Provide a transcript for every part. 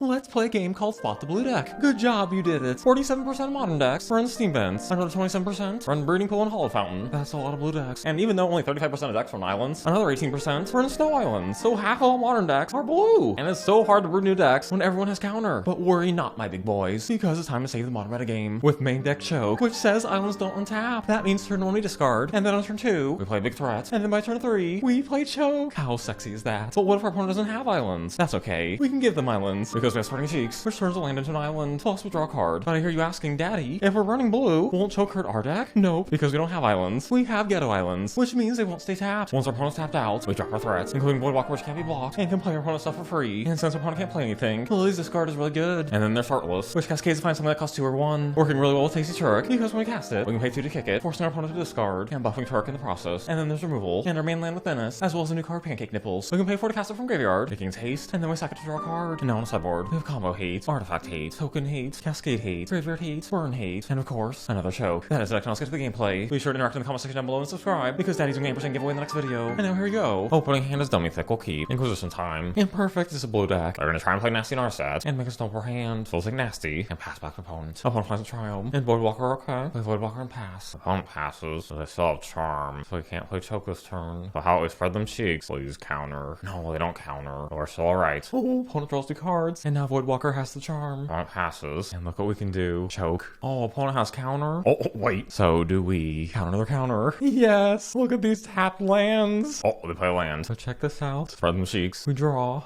Let's play a game called Spot the Blue Deck. Good job, you did it. 47% modern decks run Steam Vents. Another 27% run Breeding Pool and Hollow Fountain. That's a lot of blue decks. And even though only 35% of decks run islands, another 18% run Snow Islands. So half of all modern decks are blue. And it's so hard to brew new decks when everyone has counter. But worry not, my big boys, because it's time to save the modern metagame with main deck choke, which says islands don't untap. That means turn 1 we discard, and then on turn 2 we play Big Threat, and then by turn 3 we play choke. How sexy is that? But what if our opponent doesn't have islands? That's okay. We can give them islands because we have Spreading Cheeks, which turns a land into an island. Plus we draw a card. But I hear you asking, Daddy, if we're running blue, won't choke hurt our deck? Nope, because we don't have islands. We have ghetto islands, which means they won't stay tapped. Once our opponent's tapped out, we drop our threats, including Voidwalker, which can't be blocked, and can play our opponent's stuff for free. And since our opponent can't play anything, Lily's discard is really good. And then there's Shardless, which cascades to find something that costs 2 or 1, working really well with Tasty Tourach, because when we cast it, we can pay 2 to kick it, forcing our opponent to discard, and buffing Tourach in the process. And then there's removal, and our main land within us, as well as a new card, Pancake Nipples. We can pay 4 to cast it from graveyard, taking its haste, and then we sack it to draw a card. And now on the sideboard, we have combo hate, artifact hate, token hate, cascade hate, graveyard hate, burn hate, and of course, another choke. That is it. Now let's get to the gameplay. Be sure to interact in the comment section down below and subscribe, because Daddy's doing 8% giveaway in the next video. And now here we go. Opening hand is Dummy Thick, we'll keep. Inquisition time. Imperfect is a blue deck. They're gonna try and play Nasty in our set, and make a snowball hand. So we'll take Nasty, and pass back to opponent. Opponent finds a Triumph, and Voidwalker, okay. Play Voidwalker and pass. Opponent passes, so they still have Charm, so we can't play choke this turn. So how do we spread them cheeks? Please counter. No, they don't counter. We're still alright. Oh, opponent draws 2 cards, and now Voidwalker has the Charm. Opponent passes, and look what we can do. Choke. Oh, opponent has counter. Oh, wait. So do we counter another counter? Yes. Look at these tapped lands. Oh, they play land. So check this out. Spread them cheeks. We draw.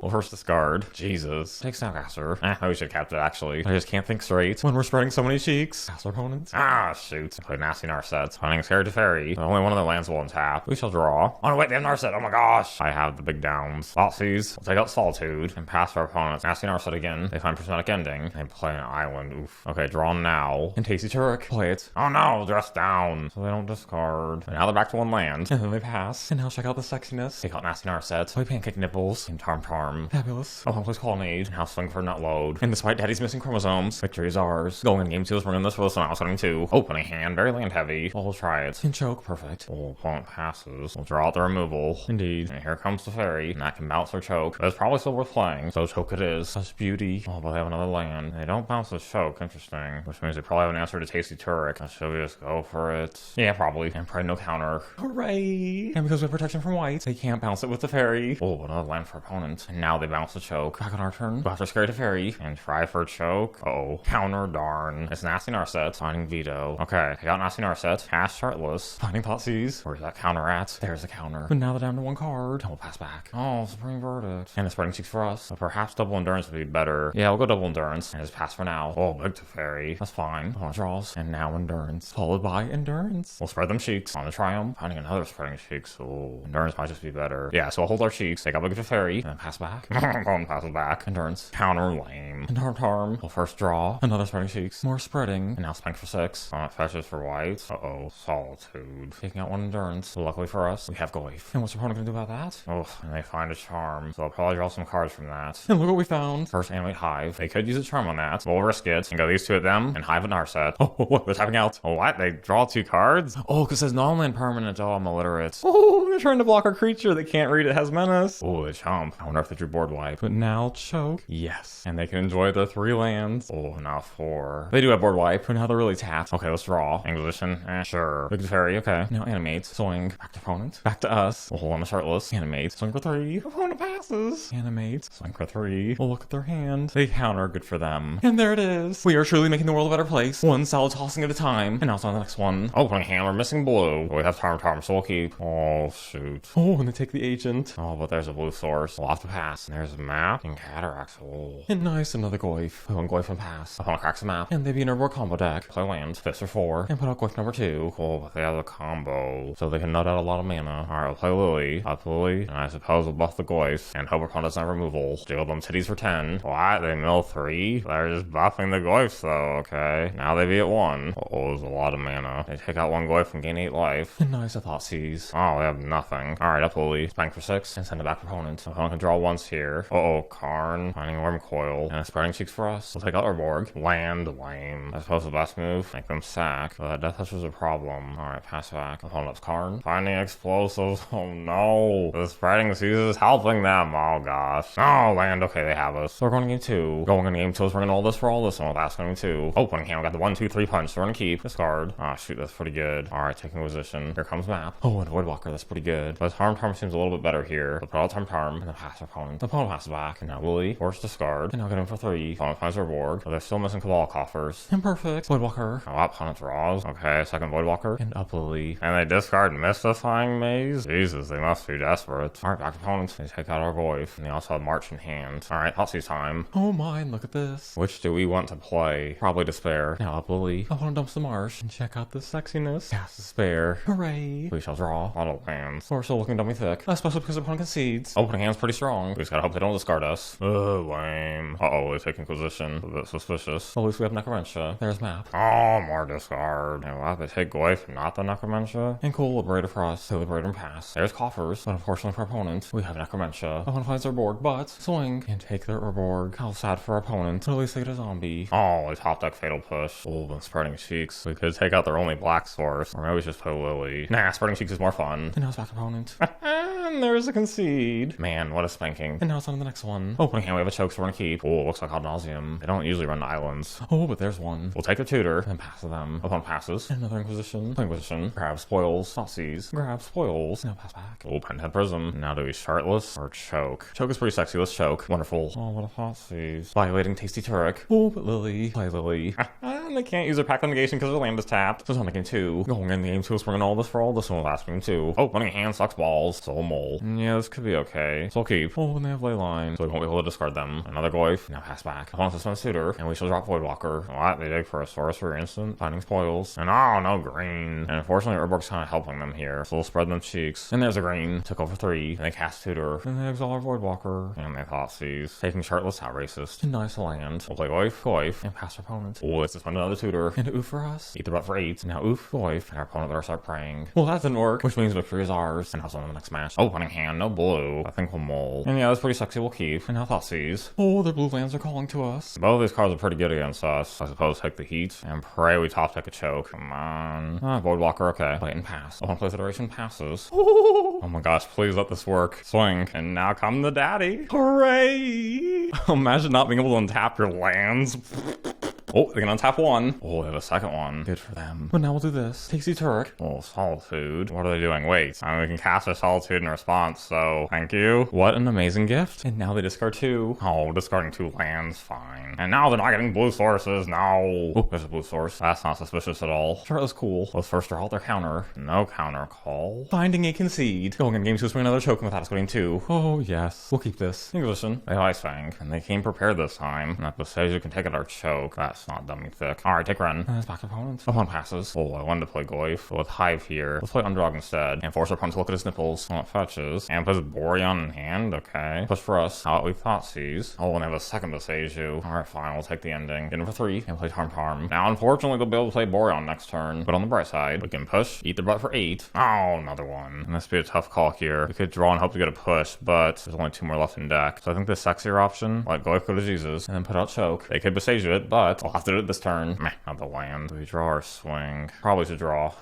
Well, first discard. Jesus. Take Snapcaster. We should cap it actually. I just can't think straight when we're spreading so many cheeks. Pass our opponents. Ah, shoot. Play Nasty in our sets. Finding Scared to Fairy. Only one of the lands will untap. We shall draw. Oh no, wait, they have Narset. Oh my gosh. I have the big downs. Thoughtseize. We'll take out Solitude and pass our opponents. Nasty in our set again. They find Prismatic Ending. They play an island. Oof. Okay, draw now. And Tasty Tourach. Play it. Oh no, dress down. So they don't discard. And now they're back to 1 land. And then they pass. And now check out the sexiness. Take out Nasty in our set. Play Pancake Nipples. And Tarm. Fabulous. Oh, please Colonnade. Now swing for Nut Load. And despite Daddy's missing chromosomes, victory is ours. Going in game 2 is running this for us, so now setting 2. Opening hand, very land heavy. We'll try it. And choke, perfect. Oh, opponent passes. We'll draw out the removal. Indeed. And here comes the fairy. And that can bounce or choke. But it's probably still worth playing. So choke it is. Such beauty. Oh, but they have another land. They don't bounce the choke. Interesting. Which means they probably have an answer to Tasty Tourach. Should we just go for it? Yeah, probably. And probably no counter. Hooray! And because we have protection from white, they can't bounce it with the fairy. Oh, another land for opponent. And now they bounce the choke. Back on our turn. Go after Scared to Fairy. And try for choke. Uh-oh. Counter, darn. It's Nasty in our set. Finding Veto. Okay. I got Nasty in our set. Cast Shardless. Finding Thoughtseize. Where's that counter at? There's the counter. But now they're down to 1 card. And we'll pass back. Oh, Supreme Verdict. And it's Spreading Cheeks for us. But perhaps Double Endurance would be better. Yeah, we'll go Double Endurance. And just pass for now. Oh, Big to Fairy. That's fine. Opponent draws. And now Endurance. Followed by Endurance. We'll spread them cheeks. On the Triumph. Finding another Spreading Cheeks. Oh, Endurance might just be better. Yeah, so we'll hold our cheeks. Take out Big to Fairy. And then pass back. Opponent passes back. Endurance. Counter, lame. And Tarm. We'll first draw. Another Spreading Cheeks. More spreading. And now Spank for 6. Fetches for white. Uh-oh. Solitude. Taking out 1 Endurance. But luckily for us, we have Goyf. And what's your opponent gonna do about that? Oh, and they find a Charm. So I'll probably draw some cards from that. And look what we found. First animate Hive. They could use a Charm on that. We'll risk it. And go these 2 at them. And Hive in our set. Oh, what? They're tapping out. Oh, what? They draw 2 cards? Oh, because it says non-land permanent. Oh, I'm illiterate. Oh, they're trying to block our creature. They can't read it has menace. Oh, a chump. I wonder if they drew board wipe. But now choke. Yes. And they can enjoy their 3 lands. Oh, now 4. They do have board wipe, but now they're really tapped. Okay, let's draw. Inquisition. Sure. Big Fairy. Okay. Now animate. Swing. Back to opponent. Back to us. We'll hold on the Shardless. Animate. Swing for 3. Opponent passes. Animate. Swing for 3. We'll look at their hand. They counter. Good for them. And there it is. We are truly making the world a better place. 1 solid tossing at a time. And now it's on the next one. Opening hand. We're missing blue. We have Tarm, so we'll keep. Oh, shoot. Oh, and they take the agent. Oh, but there's a blue source. We'll have to pass. And there's a map. And cataracts. Oh. And nice, another Goyf. Play 1 Goyf and pass. Opponent cracks a map. And they be an Urborg combo deck. Play land. Fist for 4. And put out Goyf number 2. Cool, but they have a combo. So they can nut out a lot of mana. Alright, we'll play Lily. Up Lily. And I suppose we'll buff the Goyf. And hope our opponent doesn't have removal. Jiggle them titties for 10. What? They mill 3? They're just buffing the Goyfs though, okay. Now they be at 1. Oh, there's a lot of mana. They take out 1 Goyf and gain 8 life. And nice, a Thoughtseize. Oh, they have nothing. Alright, up Lily. Spank for 6. And send it back to opponent. Opponent can draw 1 opponents here. Uh-oh, Karn, finding Worm Coil, and spreading cheeks for us. We'll take out Urborg. Land, lame. I suppose the best move, make them sack, but Death Touch was a problem. Alright, pass back. Opponent's Karn. Finding explosives. Oh no. The spreading seas is helping them. Oh gosh. Oh, land. Okay, they have us. So we're going to game 2. Going into game 2 is running all this for all this, and we'll last game 2. Opening hand, we got the 1-2-3 punch. So we're gonna keep. Discard. Ah, shoot, that's pretty good. Alright, taking position. Here comes map. Oh, and Voidwalker, that's pretty good. But Tarm seems a little bit better here. We'll put out Tarm, and then pass our opponent. The opponent passes back, and now Lily, force discard, and now get him for 3. Opponent finds Urborg, but they're still missing Cabal coffers. Imperfect. Voidwalker. Oh, opponent draws. Okay, second Voidwalker, and up Lily. And they discard Mystifying Maze? Jesus, they must be desperate. Alright, back to opponents. They take out Dauthi, and they also have March in hand. Alright, Thoughtseize time. Oh my, look at this. Which do we want to play? Probably Despair. Now up Lily. I want to dump some Marsh, and check out this sexiness. Cast Despair. Hooray. We shall draw. Auto lands. We're still looking dummy thick. Especially because the opponent concedes. Opening hand's pretty strong. We just gotta hope they don't discard us. Ugh, lame. Uh-oh, they take Inquisition. A bit suspicious. At least we have Necromantia. There's map. Oh, more discard. And wow, they take Goyf, not the Necromantia. And cool, Liberator for us. They Liberate and pass. There's coffers, but unfortunately for opponent, we have Necromantia. Opponent finds Urborg, but swing and take their Urborg. How sad for our opponent. At least they get a zombie. Oh, they top deck Fatal Push. Oh, and Spreading Cheeks. We could take out their only black source. Or maybe we just play Lily. Nah, Spreading Cheeks is more fun. And now it's back to opponent. And there's a concede. Man, what a spanking. And now it's on to the next one. Opening hand, we have a choke, so we're gonna keep. Oh, looks like Ad Nauseam. They don't usually run islands. Oh, but there's one. We'll take a tutor and pass to them. Opponent passes. And another Inquisition. Inquisition. Grab spoils. Thoughtseize. Grab spoils. Now pass back. Oh, Penhead Prism. Now do we Shardless or choke? Choke is pretty sexy. Let's choke. Wonderful. Oh, what a Thoughtseize. Violating Tasty Tourach. Oh, but Lily. Play Lily. And they can't use their pack negation because their land is tapped. So it's on to game 2. Going in game 2 is bringing all this for all this one will last game 2. Oh, running hand sucks balls. Soul Mole. Yeah, this could be okay. So we'll keep. Oh, and they have Leyline. So we won't be able to discard them. Another Goyf. Now pass back. Opponent suspends Tutor. And we shall drop Voidwalker. What? They dig for a Sorcerer instant. Finding spoils. And oh, no green. And unfortunately, Urborg's kind of helping them here. So we'll spread them cheeks. And there's a green. Took over 3. And they cast Tutor. And they exile our Voidwalker. And they Thoughtseize. Taking Shardless, how racist. And nice land. We'll play Goyf, and pass our opponent. Oh, let's suspend another Tutor. And oof for us. Eat the butt for 8. And now oof, Goyf. And our opponent better start praying. Well, that didn't work. Which means victory is ours. And now it's on the next match. Opening hand, no blue. I think we'll mole. And yeah, that's pretty sexy. We'll keep. And now Thoughtseize. Oh, their blue lands are calling to us. Both of these cards are pretty good against us. I suppose take the heat. And pray we top deck a choke. Come on. Ah, Voidwalker, okay. Play it and pass. Opponent plays iteration, passes. Oh my gosh, please let this work. Swing. And now come the daddy. Hooray! Imagine not being able to untap your lands. Oh, they can untap 1. Oh, they have a second one. Good for them. But now we'll do this. Tasty Tourach. Oh, Solitude. What are they doing? Wait. I mean, we can cast a Solitude in response, so thank you. What an amazing gift. And now they discard 2. Oh, discarding 2 lands. Fine. And now they're not getting blue sources. No. Oh, there's a blue source. That's not suspicious at all. Sure, that's cool. Let's first draw out their counter. No counter call. Finding a concede. Going in game 2 is bring another choke without us getting 2. Oh, yes. We'll keep this. Inquisition. They have Ice Fang. And they came prepared this time. And that Besage can take out our choke. That's not dummy thick. Alright, take Ren. And it's back to opponent. Opponent passes. Oh, I wanted to play Goyf, but with Hive here. Let's play Underdog instead. And force our opponent to look at his nipples. Oh, it fetches. And puts Boreon in hand. Okay. Push for us. How about we Thoughtseize? Oh, and they have a second Beseju. Alright, fine. We'll take the ending. Get him for 3. And play Tarm. Now, unfortunately, they'll be able to play Boreon next turn. But on the bright side, we can push. Eat the butt for 8. Oh, another one. And this would be a tough call here. We could draw and hope to get a push, but there's only 2 more left in deck. So I think the sexier option, let Goyf go to Jesus, and then put out choke. They could Beseju it, but I'll have to do it this turn. Meh, not the land. We draw or swing. Probably should draw.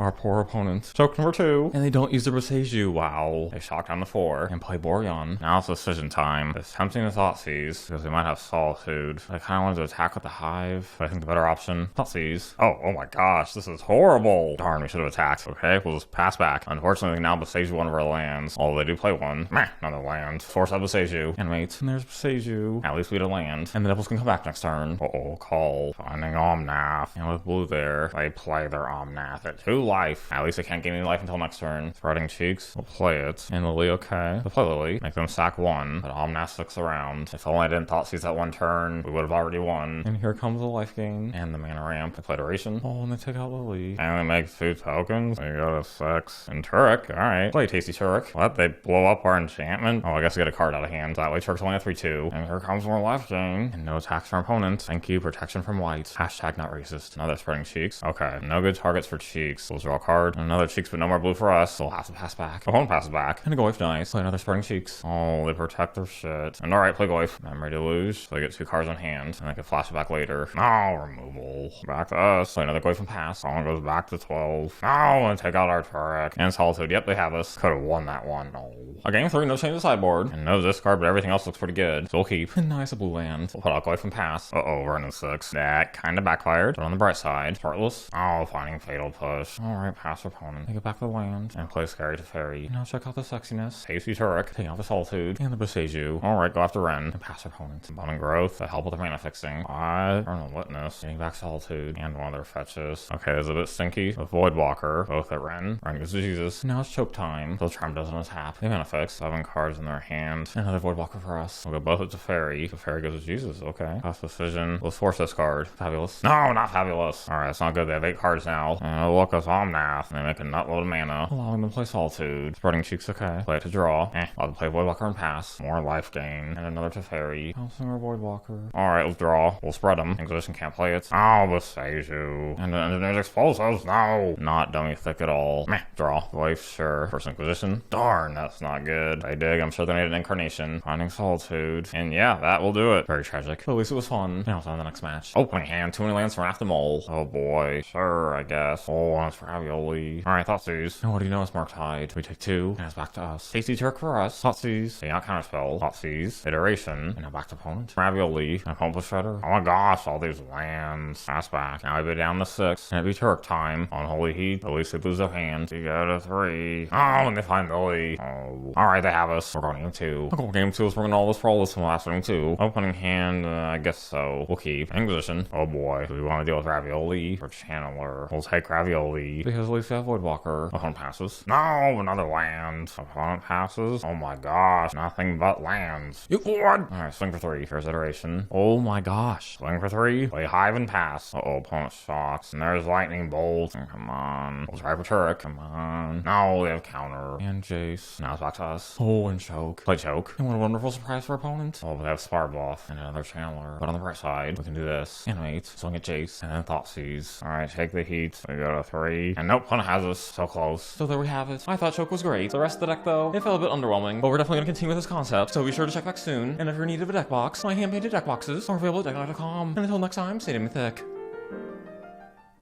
Our poor opponent. Choke number 2. And they don't use the Beseju. Wow. They shock down the 4 and play Boreon. Now it's decision time. It's tempting to Thoughtseize because they might have Solitude. I kind of wanted to attack with the Hive, but I think the better option, Thoughtseize. Oh my gosh, this is horrible. Darn, we should have attacked. Okay, we'll just pass back. Unfortunately, now Beseju one of our lands. Although they do play 1. Meh, another land. Force out Beseju. And wait, and there's Beseju. At least we had a land. And the Devils can come back next turn. Uh-oh, call. Finding Omnath. And with blue there, they play their Omnath at 2 life. At least they can't gain any life until next turn. Spreading cheeks. We'll play it. And Lily, okay. We'll play Lily. Make them sack 1. But Omnath sticks around. If only I didn't Thoughtseize that 1 turn, we would have already won. And here comes the life gain. And the mana ramp. They play duration. Oh, and they take out Lily. And they make 2 tokens. They go to 6. And Tourach. Alright. Play Tasty Tourach. What? They blow up our enchantment? Oh, I guess we get a card out of hand. That way Tourach's only a 3-2. And here comes more life gain. And no attacks from opponent. Thank you. Protection from white. Hashtag not racist. Now they're spreading cheeks. Okay. No good targets for cheeks. we'll draw a card. And another Cheeks, but no more blue for us. So we'll have to pass back. Opponent passes back. And a Goyf dice. Play another Spreading Cheeks. Oh, they protect their shit. And alright, play Goyf. I'm ready to lose. So they get 2 cards in hand. And I can flash it back later. No, removal. Back to us. Play another Goyf and pass. Opponent goes back to 12. No, and take out our Tourach. And Solitude. Yep, they have us. Could have won that one. No. A game 3, no change to sideboard. And no discard, but everything else looks pretty good. So we'll keep. And nice, a blue land. We'll put out Goyf and pass. Uh-oh, we're in 6. That kinda backfired. But on the bright side, Shardless. Oh, finding Fatal Push. Alright, pass opponent. Take it back to the land. And play Scary Teferi. Now check out the sexiness. Tasty Tourach. Take out the Solitude. And the Boseiju. Alright, go after Ren. And pass opponent. Abundant Growth. That help with the mana fixing. Eternal Witness. Getting back Solitude. And one of their fetches. Okay, it's a bit stinky. The Voidwalker. Both at Ren. Ren goes to Jesus. Now it's choke time. So Charm doesn't tap. They mana fix. 7 cards in their hand. Another Voidwalker for us. We'll go both at Teferi. Teferi goes to Jesus. Okay. Pass Decision. Let's force this card. Fabulous. No, not fabulous. Alright, it's not good. They have 8 cards now. And look, it's Omnath. And they make a nutload of mana. Allowing them to play Solitude. Spreading Cheeks, okay. Play it to draw. Allowed to play Voidwalker and pass. More life gain. And another Teferi. Bouncing our Voidwalker. Alright, let's draw. We'll spread them. Inquisition can't play it. Oh, Boseiju. And then there's explosives. No. Not dummy thick at all. Meh. Draw. Goyf, sure. First Inquisition. Darn, that's not good. I dig. I'm sure they need an Incarnation. Finding Solitude. And yeah, that will do it. Very tragic. But at least it was fun. Now it's on the next match. Opening hand. Too many lands from after Mole. Oh boy. Sure, I guess. Oh, and it's for Ravioli. Alright, Thoughtseize. And what do you know? It's marked Tide. We take 2. And it's back to us. Tasty Turk for us. Thoughtseize. They not counterspell. Thoughtseize. Iteration. And now back to opponent. Ravioli. And Opponent Push Shredder. Oh my gosh, all these lands. Pass back. Now we be down to 6. And it'd be Turk time. Unholy Heat. At least they lose their hand. We go to 3. Oh, and they find Billy. Oh. Alright, they have us. We're going game 2. I'll go game 2 is we're gonna all this for all this from last game 2. Opening hand, I guess so. We'll keep. Inquisition. Oh boy. Do we want to deal with Ravioli or Channeler? We'll take Ravioli. Because at least we have Voidwalker. Opponent passes. No, another land. Opponent passes. Oh my gosh. Nothing but lands. You won! Alright, swing for 3. Here's iteration. Oh my gosh. Swing for 3. Play Hive and pass. Uh-oh, opponent shocks. And there's Lightning Bolt. Come on. We'll try for Tourach. Come on. No, they have counter. And Jace. Now it's back to us. Oh, and choke. Play choke. And what a wonderful surprise for opponent. Oh, they have Sparbuff. And another Channeler. But on the right side, we can do this. Animate. Swing at Jace. And then Thoughtseize. Alright, take the heat. We go to 3. And nope, opponent has us. So close. So there we have it. I thought choke was great. The rest of the deck, though, it felt a bit underwhelming. But we're definitely going to continue with this concept. So be sure to check back soon. And if you're in need of a deck box, my hand-painted deck boxes are available at Decklist.com. And until next time, stay mythic.